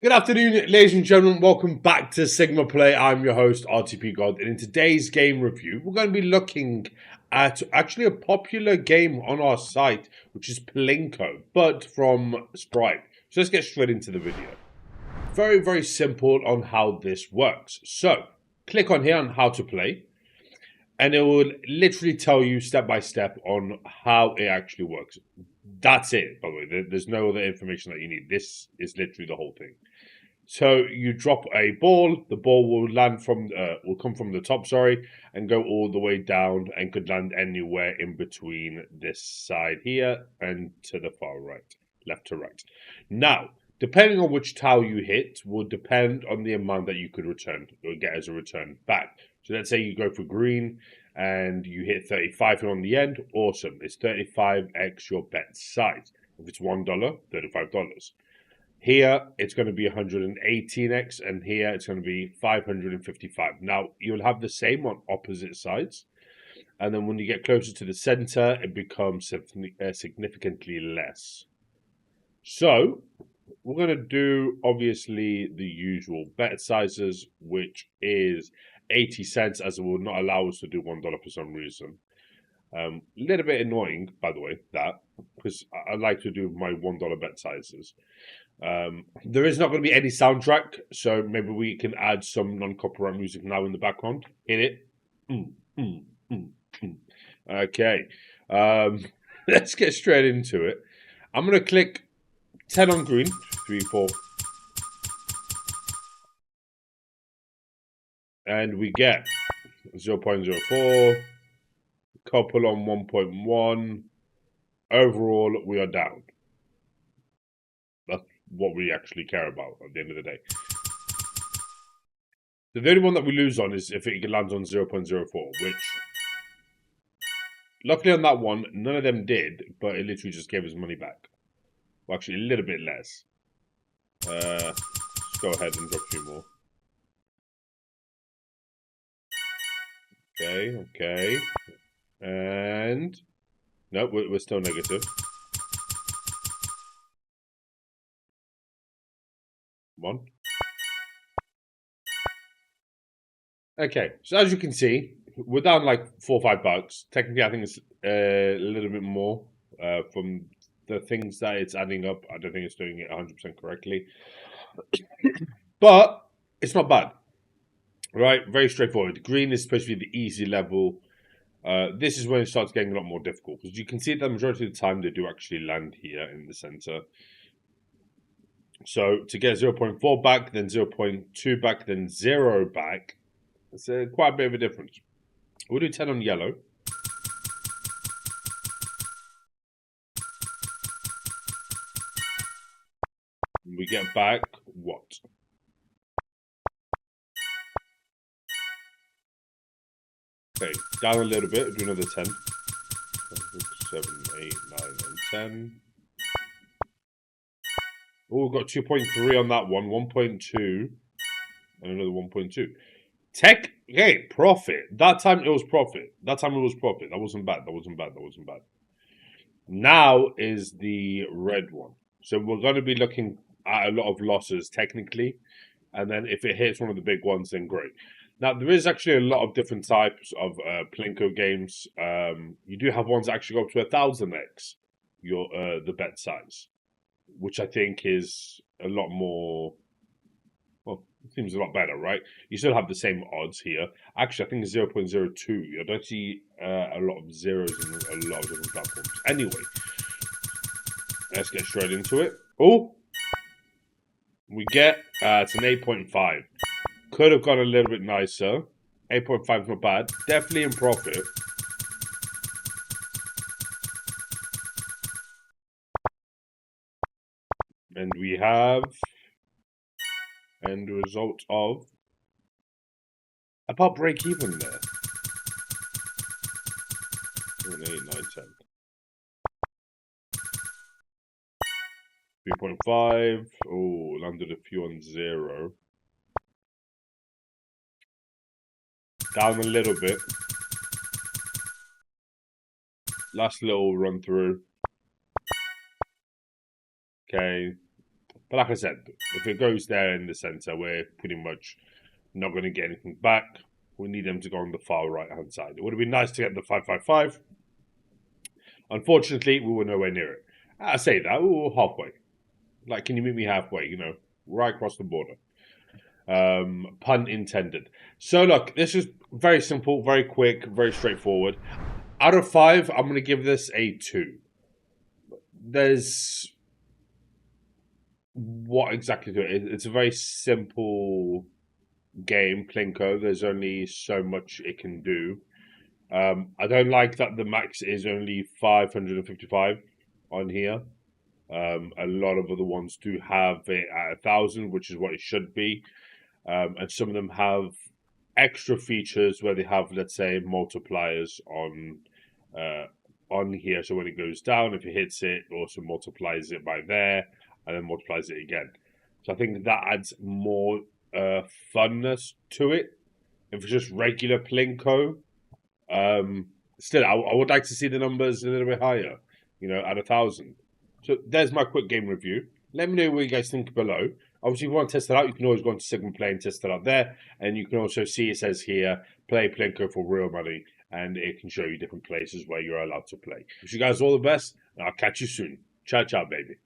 Good afternoon, ladies and gentlemen. Welcome back to Sigma Play. I'm your host, RTP God, and in today's game review, we're going to be looking at actually a popular game on our site, which is PLINKO, but from Spribe. So let's get straight into the video. Very, very simple on how this works. So, click on here on how to play, and it will literally tell you step by step on how it actually works. That's it, by the way. There's no other information that you need. This is literally the whole thing. So you drop a ball. The ball will land from will come from the top, and go all the way down, and could land anywhere in between this side here and to the far right, left to right. Now, depending on which tile you hit, will depend on the amount that you could return or get as a return back. So let's say you go for green and you hit 35 on the end. Awesome. It's 35x your bet size. If it's $1, $35. Here, it's going to be 118x, and here it's going to be 555. Now, you'll have the same on opposite sides, and then when you get closer to the center, it becomes significantly less. So, we're going to do, obviously, the usual bet sizes, which is 80 cents, as it will not allow us to do $1 for some reason. A little bit annoying, by the way, that, because I like to do my $1 bet sizes. There is not going to be any soundtrack, so maybe we can add some non-copyright music now in the background. Hit it. Okay. Let's get straight into it. I'm going to click 10 on green. 3, 4. And we get 0.04. Couple on 1.1. Overall, we are down. That's what we actually care about at the end of the day. The only one that we lose on is if it lands on 0.04, which, luckily on that one, none of them did, but it literally just gave us money back. Well, actually, a little bit less. Let's go ahead and drop a few more. Okay. And no, we're still negative. Come on. Okay, so as you can see, we're down like $4 or $5. Technically, I think it's a little bit more from the things that it's adding up. I don't think it's doing it 100% correctly, but it's not bad. Right, very straightforward. Green is supposed to be the easy level. This is when it starts getting a lot more difficult, because you can see that the majority of the time they do actually land here in the center. So to get 0.4 back, then 0.2 back, then 0 back, it's quite a bit of a difference. We'll do 10 on yellow. We get back what? Okay, down a little bit, do another 10. 7, 8, 9, and 10. Oh, we've got 2.3 on that one, 1.2, and another 1.2. Okay, profit. That time it was profit. That wasn't bad. Now is the red one. So we're going to be looking at a lot of losses technically, and then if it hits one of the big ones, then great. Now, there is actually a lot of different types of PLINKO games. You do have ones that actually go up to 1000x the bet size, which I think is a lot more, well, it seems a lot better, right? You still have the same odds here. Actually, I think it's 0.02. I don't see a lot of zeros in a lot of different platforms. Anyway, let's get straight into it. Oh, we get, it's an 8.5. Could have gone a little bit nicer. 8.5 is not bad. Definitely in profit. And we have end result of about break even there. 7, 8, 9, 10. 3.5. Oh, landed a few on 0. Down a little bit. Last little run through. Okay. But like I said, if it goes there in the center, we're pretty much not going to get anything back. We need them to go on the far right-hand side. It would have been nice to get the 555. Unfortunately, we were nowhere near it. I say that, we were halfway. Like, can you meet me halfway? You know, right across the border. Pun intended. So look, this is very simple, very quick, very straightforward. Out of 5, I'm going to give this a 2. There's what exactly to it? It's a very simple game, Plinko. There's only so much it can do. I don't like that the max is only 555 on here. A lot of other ones do have it at 1,000, which is what it should be. And some of them have extra features where they have, let's say, multipliers on here. So when it goes down, if it hits it, it also multiplies it by there, and then multiplies it again. So I think that adds more funness to it. If it's just regular Plinko, still, I would like to see the numbers a little bit higher, you know, at 1,000. So there's my quick game review. Let me know what you guys think below. Obviously, if you want to test it out, you can always go on to Sigma Play and test it out there. And you can also see it says here, play Plinko for real money. And it can show you different places where you're allowed to play. Wish you guys all the best, and I'll catch you soon. Ciao, ciao, baby.